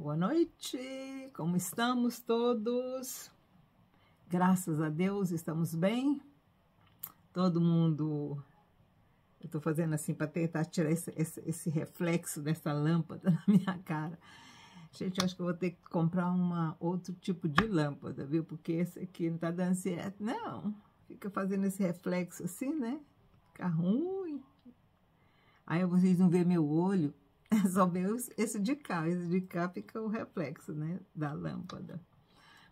Boa noite, como estamos todos? Graças a Deus, estamos bem. Todo mundo... Eu tô fazendo assim para tentar tirar esse reflexo dessa lâmpada na minha cara. Gente, eu acho que eu vou ter que comprar outro tipo de lâmpada, viu? Porque esse aqui não tá dando certo, não. Fica fazendo esse reflexo assim, né? Fica ruim. Aí vocês não vê meu olho, é só ver esse de cá. Esse de cá fica o reflexo, né? Da lâmpada.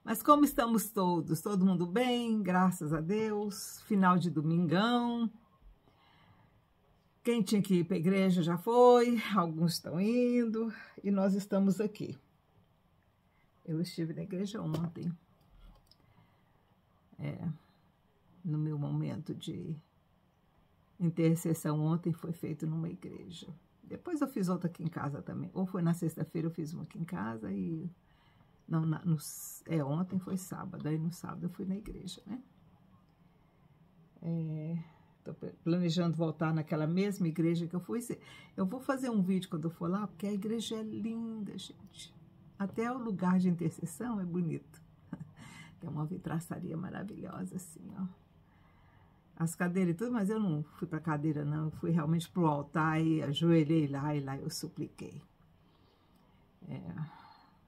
Mas como estamos todos? Todo mundo bem? Graças a Deus. Final de domingão. Quem tinha que ir para a igreja já foi, alguns estão indo, e nós estamos aqui. Eu estive na igreja ontem, no meu momento de intercessão ontem foi feito numa igreja. Depois eu fiz outra aqui em casa também, ou foi na sexta-feira eu fiz uma aqui em casa, e não, ontem foi sábado, aí no sábado eu fui na igreja, né? Tô planejando voltar naquela mesma igreja que eu fui. Eu vou fazer um vídeo quando eu for lá, porque a igreja é linda, gente. Até o lugar de intercessão é bonito. Tem uma vitraçaria maravilhosa, assim, ó. As cadeiras e tudo, mas eu não fui pra cadeira, não. Eu fui realmente pro altar e ajoelhei lá, e lá eu supliquei.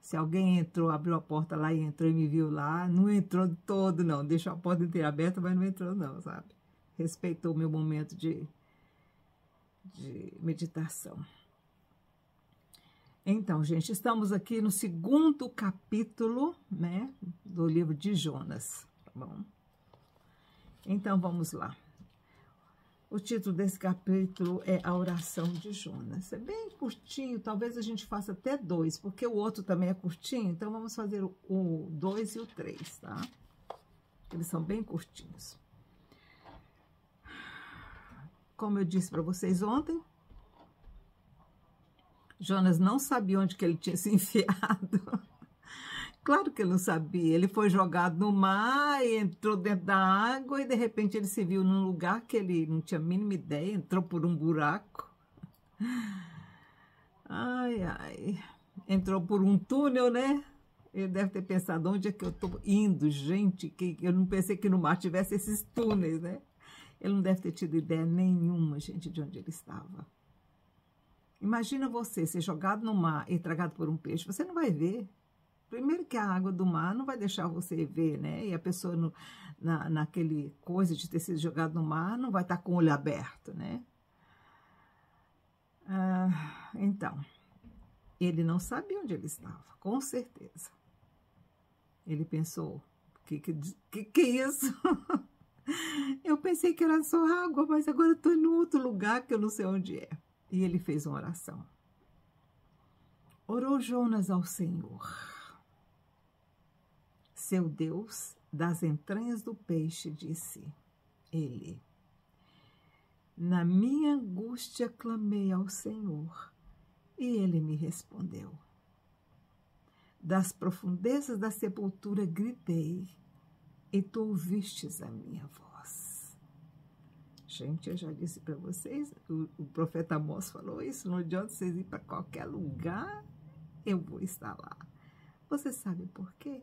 Se alguém entrou, abriu a porta lá e entrou e me viu lá, não entrou todo, não. Deixou a porta inteira aberta, mas não entrou, não, sabe? Respeitou o meu momento de meditação. Então, gente, estamos aqui no segundo capítulo, né, do livro de Jonas, tá bom? Então, vamos lá. O título desse capítulo é A Oração de Jonas. É bem curtinho, talvez a gente faça até 2, porque o outro também é curtinho, então vamos fazer o 2 e o 3, tá? Eles são bem curtinhos. Como eu disse para vocês ontem, Jonas não sabia onde que ele tinha se enfiado. Claro que ele não sabia. Ele foi jogado no mar, entrou dentro da água e de repente ele se viu num lugar que ele não tinha a mínima ideia, entrou por um buraco. Ai, ai. Entrou por um túnel, né? Ele deve ter pensado, onde é que eu tô indo, gente? Que eu não pensei que no mar tivesse esses túneis, né? Ele não deve ter tido ideia nenhuma, gente, de onde ele estava. Imagina você ser jogado no mar e tragado por um peixe. Você não vai ver. Primeiro que a água do mar não vai deixar você ver, né? E a pessoa naquele coisa de ter sido jogado no mar não vai estar com o olho aberto, né? Então, ele não sabia onde ele estava, com certeza. Ele pensou, que é isso? Eu pensei que era só água, mas agora eu estou em outro lugar que eu não sei onde é. E ele fez uma oração. Orou Jonas ao Senhor, seu Deus, das entranhas do peixe, disse ele. Na minha angústia clamei ao Senhor, e ele me respondeu. Das profundezas da sepultura gritei, e tu ouvistes a minha voz. Gente, eu já disse para vocês, o profeta Amós falou isso, não adianta vocês ir para qualquer lugar, eu vou estar lá. Você sabe por quê?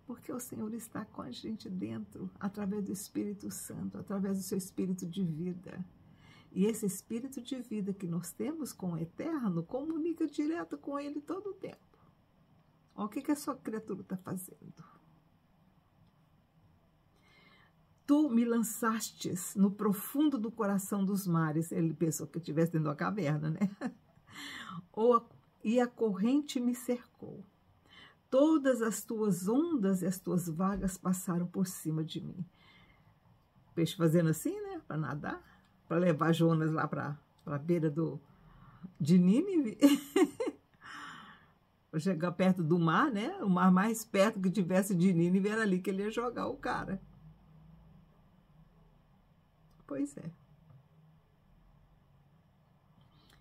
Porque o Senhor está com a gente dentro, através do Espírito Santo, através do seu Espírito de vida. E esse Espírito de vida que nós temos com o Eterno, comunica direto com Ele todo o tempo. Olha o que a sua criatura está fazendo. Tu me lançastes no profundo do coração dos mares. Ele pensou que eu estivesse dentro da caverna, né? E a corrente me cercou. Todas as tuas ondas e as tuas vagas passaram por cima de mim. O peixe fazendo assim, né? Para nadar. Para levar Jonas lá para a beira de Nínive. Para chegar perto do mar, né? O mar mais perto que tivesse de Nínive era ali que ele ia jogar o cara. Pois é.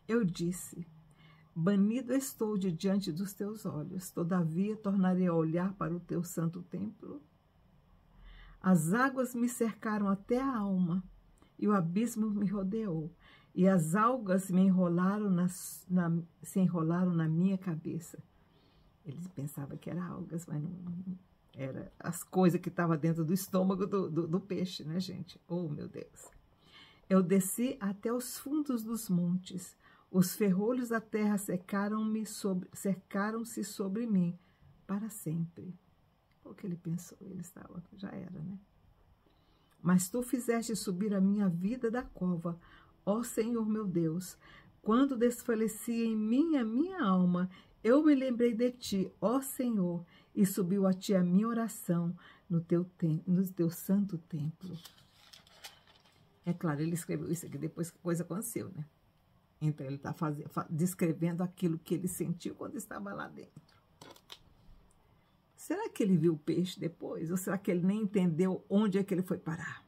Eu disse, banido estou de diante dos teus olhos, todavia tornarei a olhar para o teu santo templo. As águas me cercaram até a alma, e o abismo me rodeou, e as algas me enrolaram se enrolaram na minha cabeça. Ele pensava que era algas, mas não era as coisas que estavam dentro do estômago do peixe, né, gente? Oh, meu Deus! Eu desci até os fundos dos montes. Os ferrolhos da terra cercaram-se sobre mim para sempre. O que ele pensou? Ele estava, já era, né? Mas tu fizeste subir a minha vida da cova, ó Senhor meu Deus. Quando desfalecia em mim a minha alma, eu me lembrei de ti, ó Senhor, e subiu a ti a minha oração no teu santo templo. É claro, ele escreveu isso aqui depois que a coisa aconteceu, né? Então, ele está descrevendo aquilo que ele sentiu quando estava lá dentro. Será que ele viu o peixe depois? Ou será que ele nem entendeu onde é que ele foi parar?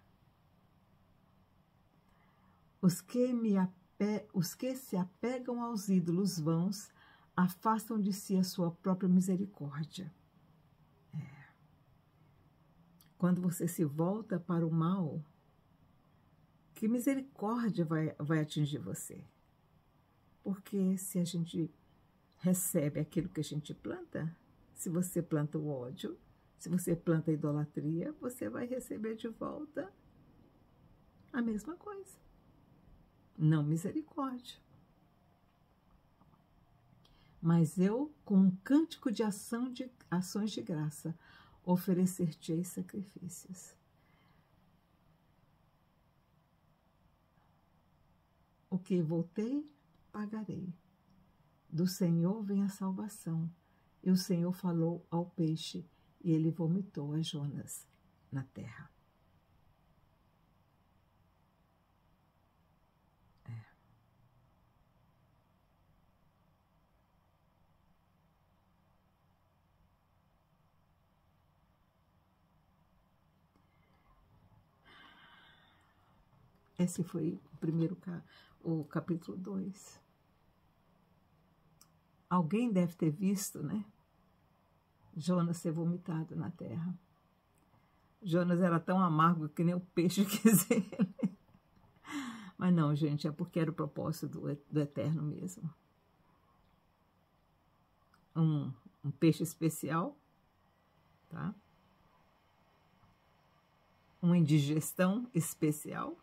Os que se apegam aos ídolos vãos afastam de si a sua própria misericórdia. Quando você se volta para o mal, que misericórdia vai atingir você? Porque se a gente recebe aquilo que a gente planta, se você planta o ódio, se você planta a idolatria, você vai receber de volta a mesma coisa. Não misericórdia. Mas eu, com um cântico de ações de graça, oferecer-te-ei sacrifícios. O que voltei, pagarei. Do Senhor vem a salvação. E o Senhor falou ao peixe, e ele vomitou a Jonas na terra. Esse foi o capítulo 2. Alguém deve ter visto, né? Jonas ser vomitado na terra. Jonas era tão amargo que nem o peixe quis ele. Mas não, gente, é porque era o propósito do Eterno mesmo. Um peixe especial, tá? Uma indigestão especial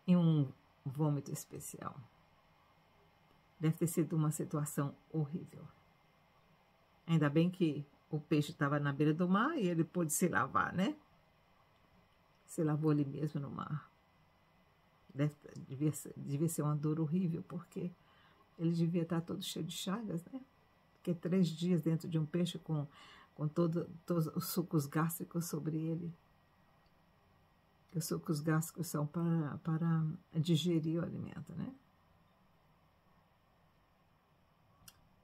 e um vômito especial. Deve ter sido uma situação horrível. Ainda bem que o peixe estava na beira do mar e ele pôde se lavar, né? Se lavou ali mesmo no mar. Devia ser uma dor horrível, porque ele devia estar todo cheio de chagas, né? Porque 3 dias dentro de um peixe com todos os sucos gástricos sobre ele. Os sucos gástricos são para digerir o alimento, né?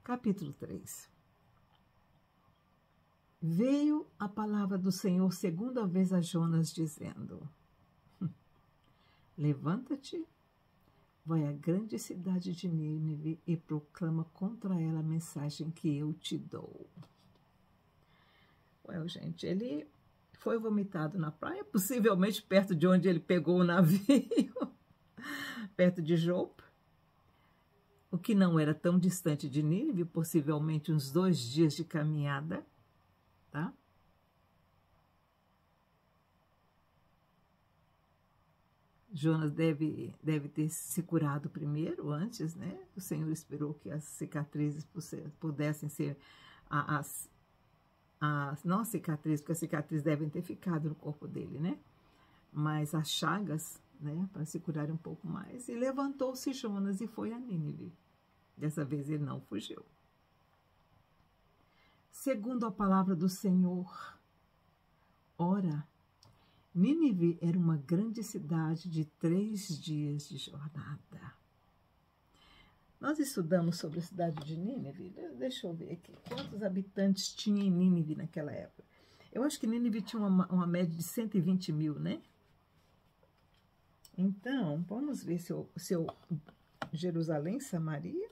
Capítulo 3. Veio a palavra do Senhor segunda vez a Jonas, dizendo: Levanta-te, vai à grande cidade de Nínive e proclama contra ela a mensagem que eu te dou. Gente, ele foi vomitado na praia, possivelmente perto de onde ele pegou o navio, perto de Jope, o que não era tão distante de Nínive, possivelmente uns 2 dias de caminhada, tá? Jonas deve ter se curado primeiro, antes, né? O Senhor esperou que as cicatrizes pudessem ser não as cicatrizes, porque as cicatrizes devem ter ficado no corpo dele, né? Mas as chagas, né? Para se curarem um pouco mais. E levantou-se Jonas e foi a Nínive. Dessa vez ele não fugiu. Segundo a palavra do Senhor, ora, Nínive era uma grande cidade de 3 dias de jornada. Nós estudamos sobre a cidade de Nínive. Deixa eu ver aqui. Quantos habitantes tinha em Nínive naquela época? Eu acho que Nínive tinha uma média de 120 mil, né? Então, vamos ver se eu Jerusalém, Samaria.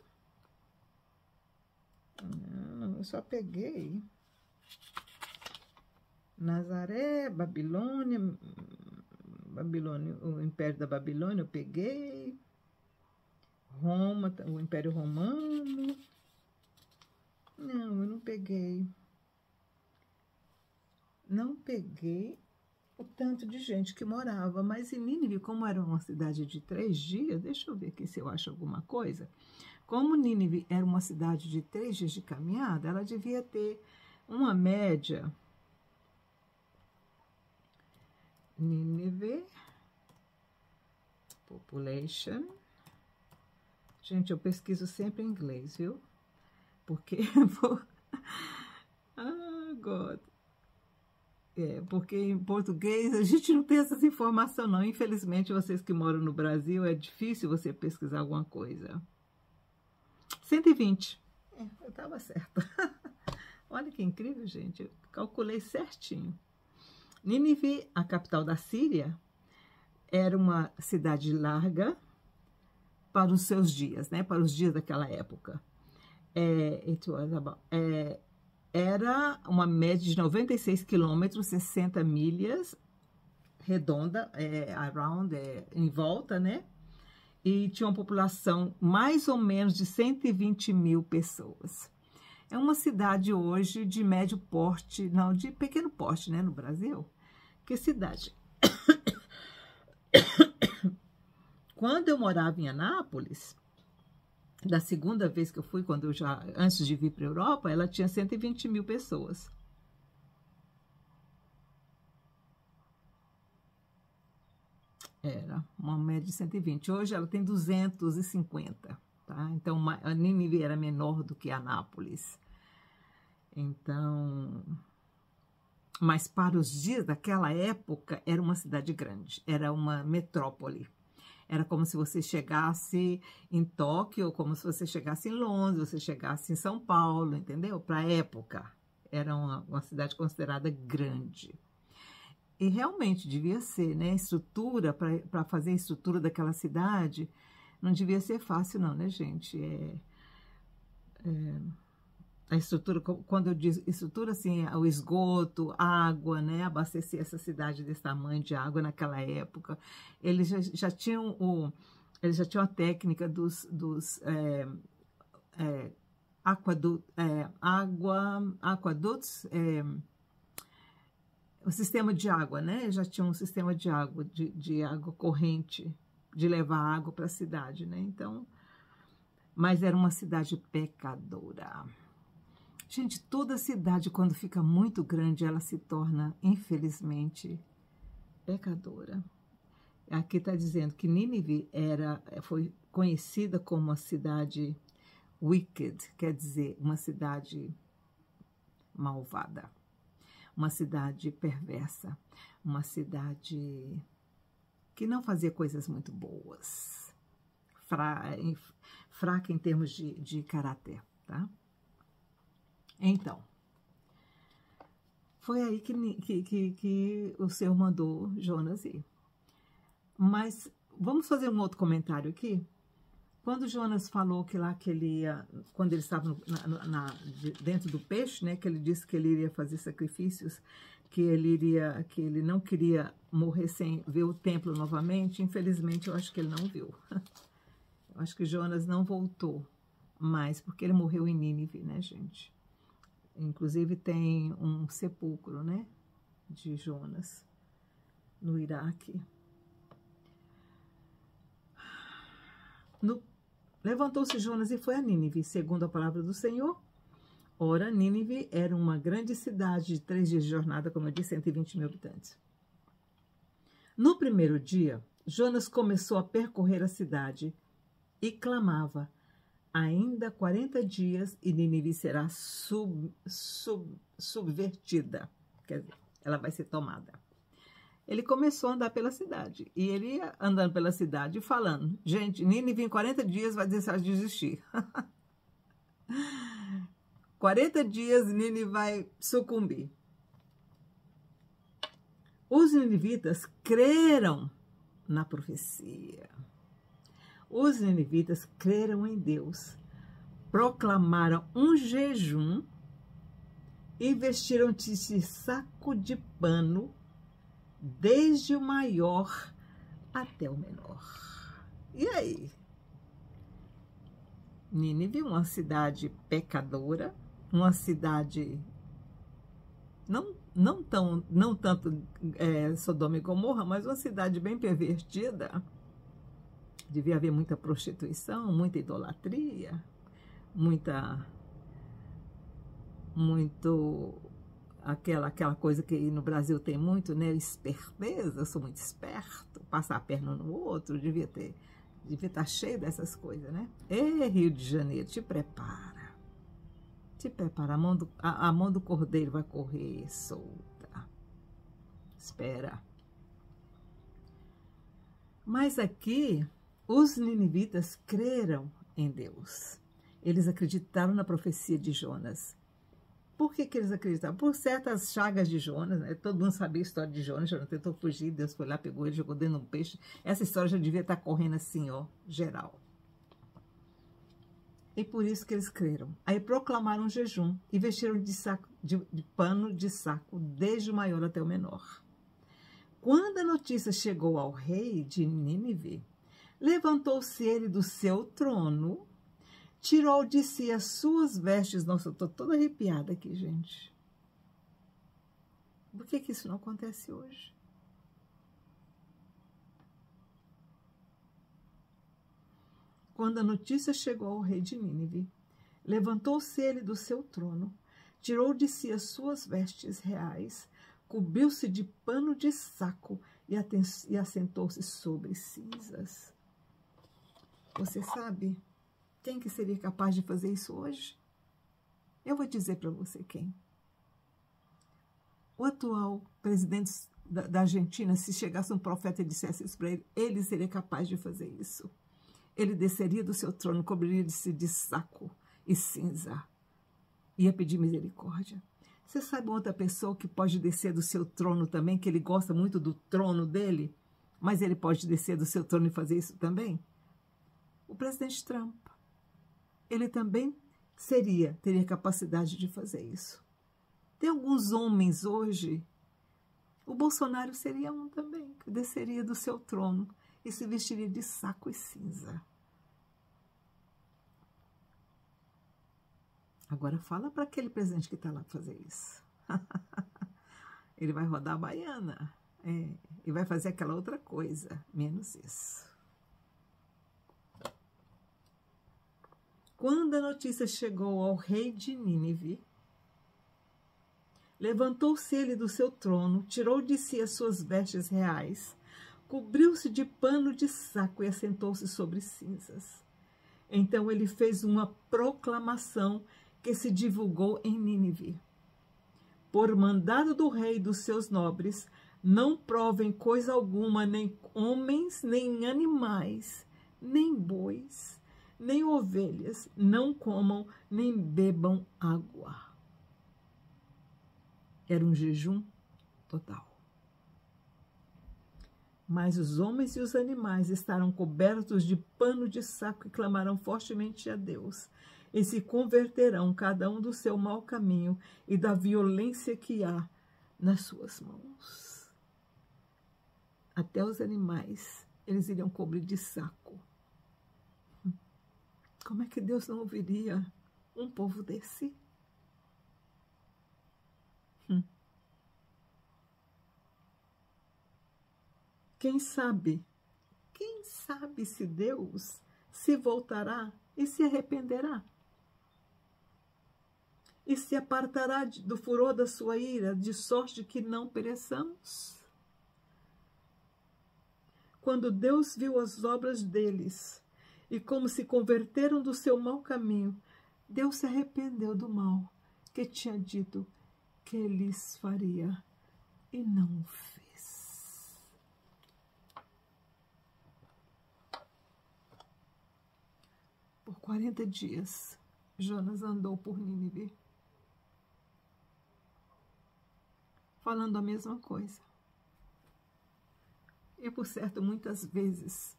Não, eu só peguei Nazaré, Babilônia, o Império da Babilônia eu peguei. Roma, o Império Romano. Não, eu peguei o tanto de gente que morava, mas em Nínive, como era uma cidade de 3 dias, deixa eu ver aqui se eu acho alguma coisa. Como Nínive era uma cidade de 3 dias de caminhada, ela devia ter uma média. Nínive, population. Gente, eu pesquiso sempre em inglês, viu? Porque God. Porque em português a gente não tem essas informações, não. Infelizmente, vocês que moram no Brasil, é difícil você pesquisar alguma coisa. 120. Eu estava certa. Olha que incrível, gente. Eu calculei certinho. Nínive, a capital da Síria, era uma cidade larga para os seus dias, né? Para os dias daquela época. Era uma média de 96 quilômetros, 60 milhas, redonda, em volta, né? E tinha uma população mais ou menos de 120 mil pessoas. É uma cidade hoje de médio porte, não, de pequeno porte, né, no Brasil. Que cidade? Quando eu morava em Anápolis, da segunda vez que eu fui, antes de vir para a Europa, ela tinha 120 mil pessoas. Era uma média de 120. Hoje ela tem 250, tá? Então, a Nínive era menor do que Anápolis. Então, mas para os dias daquela época, era uma cidade grande, era uma metrópole. Era como se você chegasse em Tóquio, como se você chegasse em Londres, você chegasse em São Paulo, entendeu? Para a época, era uma cidade considerada grande. E realmente devia ser, né? Estrutura, para fazer a estrutura daquela cidade, não devia ser fácil não, né, gente? A estrutura, quando eu digo estrutura, assim, o esgoto, água, né? Abastecer essa cidade desse tamanho de água naquela época. Eles já tinham a técnica dos aquadutos, o sistema de água, né? Já tinha um sistema de água, de água corrente, de levar água para a cidade, né? Então, mas era uma cidade pecadora. Gente, toda cidade, quando fica muito grande, ela se torna, infelizmente, pecadora. Aqui está dizendo que Nínive foi conhecida como uma cidade wicked, quer dizer, uma cidade malvada, uma cidade perversa, uma cidade que não fazia coisas muito boas, fraca em termos de caráter, tá? Então, foi aí que o Senhor mandou Jonas ir. Mas vamos fazer um outro comentário aqui. Quando Jonas falou que ele ia, quando ele estava dentro do peixe, né, que ele disse que ele iria fazer sacrifícios, que ele não queria morrer sem ver o templo novamente, infelizmente eu acho que ele não viu. Eu acho que Jonas não voltou mais, porque ele morreu em Nínive, né, gente? Inclusive tem um sepulcro, né, de Jonas no Iraque. Levantou-se Jonas e foi a Nínive, segundo a palavra do Senhor. Ora, Nínive era uma grande cidade de 3 dias de jornada, como eu disse, 120 mil habitantes. No primeiro dia, Jonas começou a percorrer a cidade e clamava: ainda 40 dias e Nínive será subvertida, quer dizer, ela vai ser tomada. Ele começou a andar pela cidade, e ele ia andando pela cidade falando: gente, Nínive em 40 dias vai deixar de existir. 40 dias Nínive vai sucumbir. Os ninivitas creram na profecia. Os ninivitas creram em Deus, proclamaram um jejum e vestiram-se de saco de pano, desde o maior até o menor. E aí? Nínive, uma cidade pecadora, uma cidade não tanto Sodoma e Gomorra, mas uma cidade bem pervertida. Devia haver muita prostituição, muita idolatria, aquela coisa que no Brasil tem muito, né? Esperteza, eu sou muito esperto, passar a perna no outro, devia estar cheio dessas coisas, né? Ei, Rio de Janeiro, te prepara. Te prepara, a mão do cordeiro vai correr solta. Espera. Mas aqui, os ninivitas creram em Deus. Eles acreditaram na profecia de Jonas. Por que eles acreditavam? Por certas chagas de Jonas, né? Todo mundo sabia a história de Jonas. Jonas tentou fugir, Deus foi lá, pegou ele, jogou dentro de um peixe. Essa história já devia estar correndo assim, ó, geral. E por isso que eles creram. Aí proclamaram um jejum e vestiram de pano de saco, desde o maior até o menor. Quando a notícia chegou ao rei de Nínive, levantou-se ele do seu trono, tirou de si as suas vestes. Nossa, eu estou toda arrepiada aqui, gente. Por que isso não acontece hoje? Quando a notícia chegou ao rei de Nínive, levantou-se ele do seu trono, tirou de si as suas vestes reais, cobriu-se de pano de saco e assentou-se sobre cinzas. Você sabe quem que seria capaz de fazer isso hoje? Eu vou dizer para você quem. O atual presidente da Argentina, se chegasse um profeta e dissesse isso para ele, ele seria capaz de fazer isso. Ele desceria do seu trono, cobriria-se de saco e cinza. Ia pedir misericórdia. Você sabe outra pessoa que pode descer do seu trono também, que ele gosta muito do trono dele, mas ele pode descer do seu trono e fazer isso também? O presidente Trump. Ele também teria capacidade de fazer isso. Tem alguns homens hoje, o Bolsonaro seria um também, que desceria do seu trono e se vestiria de saco e cinza. Agora fala para aquele presidente que está lá fazer isso. Ele vai rodar a baiana. E vai fazer aquela outra coisa, menos isso. Quando a notícia chegou ao rei de Nínive, levantou-se ele do seu trono, tirou de si as suas vestes reais, cobriu-se de pano de saco e assentou-se sobre cinzas. Então ele fez uma proclamação que se divulgou em Nínive. Por mandado do rei e dos seus nobres, não provem coisa alguma, nem homens, nem animais, nem bois, nem ovelhas, não comam, nem bebam água. Era um jejum total. Mas os homens e os animais estavam cobertos de pano de saco e clamaram fortemente a Deus, e se converterão cada um do seu mau caminho e da violência que há nas suas mãos. Até os animais, eles iriam cobrir de saco. Como é que Deus não ouviria um povo desse? Quem sabe se Deus se voltará e se arrependerá? E se apartará do furor da sua ira, de sorte que não pereçamos? Quando Deus viu as obras deles e como se converteram do seu mau caminho, Deus se arrependeu do mal que tinha dito que lhes faria e não o fez. Por 40 dias, Jonas andou por Nínive, falando a mesma coisa. E, por certo, muitas vezes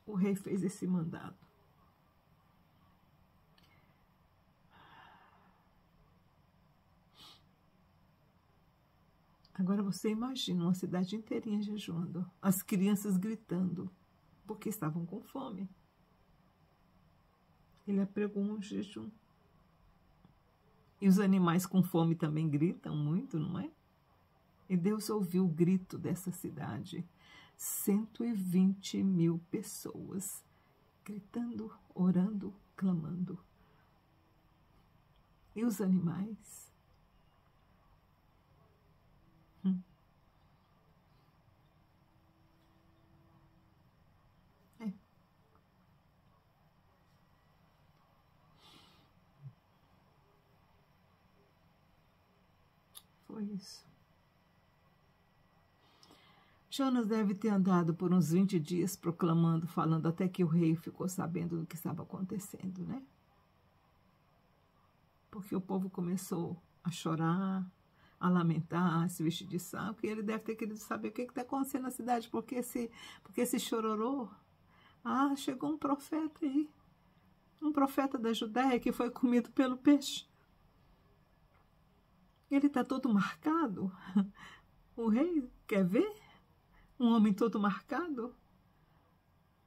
o rei fez esse mandado. Agora você imagina uma cidade inteirinha jejuando, as crianças gritando, porque estavam com fome. Ele apregou um jejum. E os animais com fome também gritam muito, não é? E Deus ouviu o grito dessa cidade. 120.000 pessoas gritando, orando, clamando. E os animais? Foi isso. Jonas deve ter andado por uns 20 dias proclamando, falando, até que o rei ficou sabendo do que estava acontecendo, né? Porque o povo começou a chorar, a lamentar, a se vestir de saco, e ele deve ter querido saber o que está acontecendo na cidade, porque esse chororô. Ah, chegou um profeta aí, um profeta da Judéia que foi comido pelo peixe. Ele está todo marcado. O rei quer ver um homem todo marcado?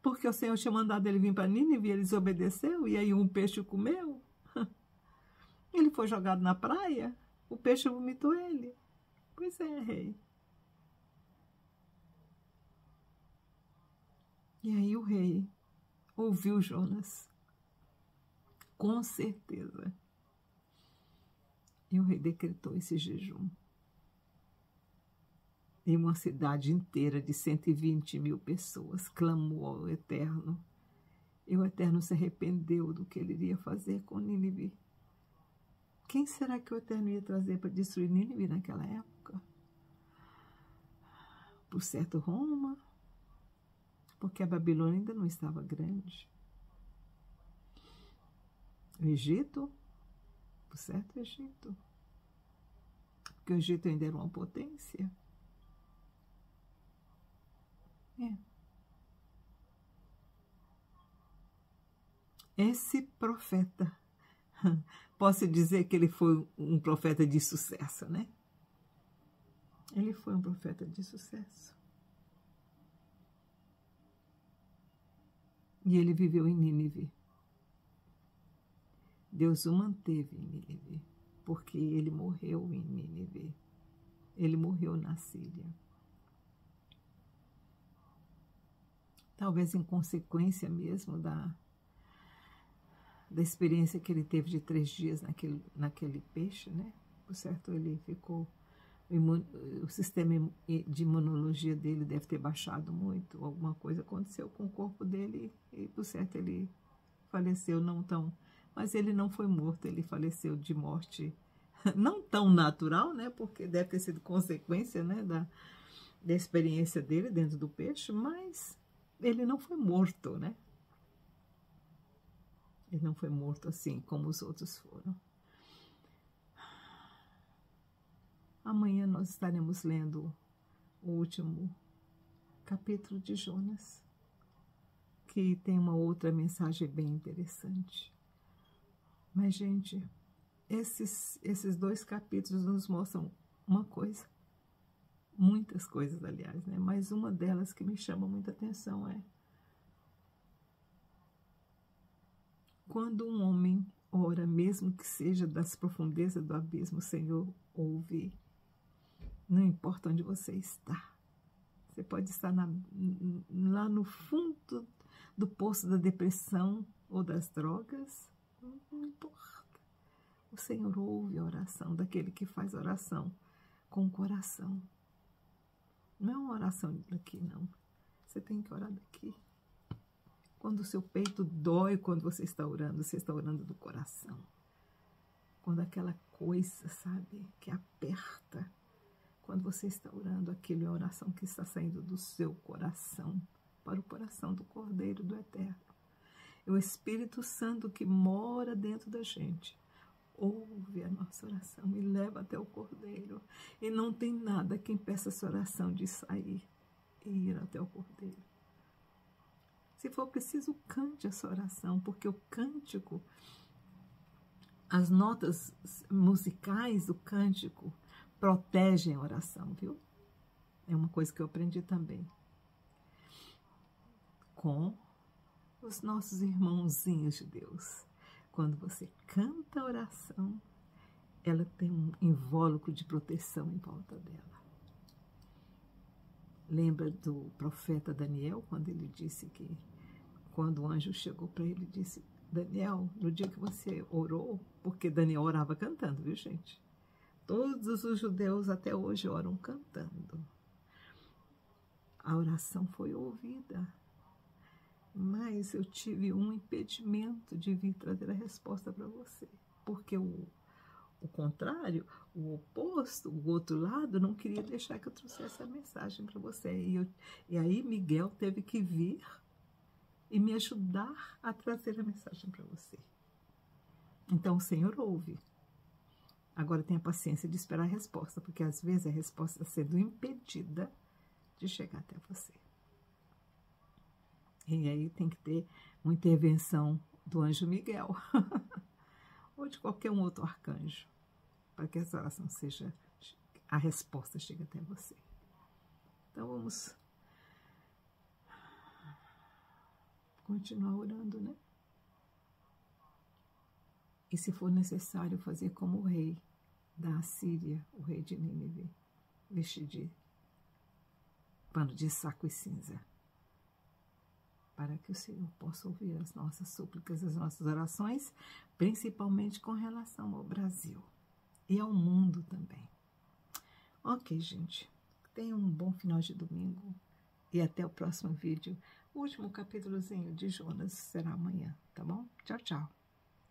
Porque o Senhor tinha mandado ele vir para Nínive e ele desobedeceu, e aí um peixe o comeu. Ele foi jogado na praia, o peixe vomitou ele. Pois é, rei. E aí o rei ouviu Jonas, com certeza. E o rei decretou esse jejum. E uma cidade inteira de 120.000 pessoas clamou ao Eterno. E o Eterno se arrependeu do que ele iria fazer com Nínive. Quem será que o Eterno ia trazer para destruir Nínive naquela época? Por certo, Roma, porque a Babilônia ainda não estava grande. O Egito, por certo, o Egito. Porque o Egito ainda era uma potência. Esse profeta, posso dizer que ele foi um profeta de sucesso, né? Ele foi um profeta de sucesso. E ele viveu em Nínive. Deus o manteve em Nínive, porque ele morreu em Nínive. Ele morreu na Síria. Talvez em consequência mesmo da experiência que ele teve de 3 dias naquele peixe, né? Por certo, ele ficou... O sistema de imunologia dele deve ter baixado muito. Alguma coisa aconteceu com o corpo dele e, por certo, ele faleceu não tão... Mas ele não foi morto, ele faleceu de morte não tão natural, né? Porque deve ter sido consequência, né? Da experiência dele dentro do peixe, mas ele não foi morto, né? Ele não foi morto assim como os outros foram. Amanhã nós estaremos lendo o último capítulo de Jonas, que tem uma outra mensagem bem interessante. Mas, gente, esses 2 capítulos nos mostram uma coisa, muitas coisas, aliás, né? Mas uma delas que me chama muita atenção é quando um homem ora, mesmo que seja das profundezas do abismo, o Senhor ouve. Não importa onde você está. Você pode estar lá no fundo do poço da depressão ou das drogas. Não importa. O Senhor ouve a oração daquele que faz oração com o coração. Não é uma oração daqui, não. Você tem que orar daqui. Quando o seu peito dói quando você está orando do coração. Quando aquela coisa, sabe, que aperta. Quando você está orando, aquilo é a oração que está saindo do seu coração para o coração do Cordeiro do Eterno. É o Espírito Santo que mora dentro da gente. Ouve a nossa oração e leva até o Cordeiro. E não tem nada que impeça essa oração de sair e ir até o Cordeiro. Se for preciso, cante essa oração, porque o cântico, as notas musicais do cântico protegem a oração, viu? É uma coisa que eu aprendi também com os nossos irmãozinhos de Deus. Quando você canta a oração, ela tem um invólucro de proteção em volta dela. Lembra do profeta Daniel, quando ele disse que, quando o anjo chegou para ele e disse: Daniel, no dia que você orou, porque Daniel orava cantando, viu, gente? Todos os judeus até hoje oram cantando. A oração foi ouvida, mas eu tive um impedimento de vir trazer a resposta para você, porque o contrário, o oposto, o outro lado, não queria deixar que eu trouxesse a mensagem para você. E aí Miguel teve que vir e me ajudar a trazer a mensagem para você. Então o Senhor ouve. Agora tenha paciência de esperar a resposta, porque às vezes a resposta está sendo impedida de chegar até você. E aí tem que ter uma intervenção do anjo Miguel ou de qualquer um outro arcanjo, para que essa oração seja, a resposta chegue até você. Então vamos continuar orando, né? E se for necessário fazer como o rei da Assíria, o rei de Nínive, vestir de pano de saco e cinza, para que o Senhor possa ouvir as nossas súplicas, as nossas orações, principalmente com relação ao Brasil e ao mundo também. Ok, gente. Tenham um bom final de domingo e até o próximo vídeo. O último capítulozinho de Jonas será amanhã, tá bom? Tchau, tchau.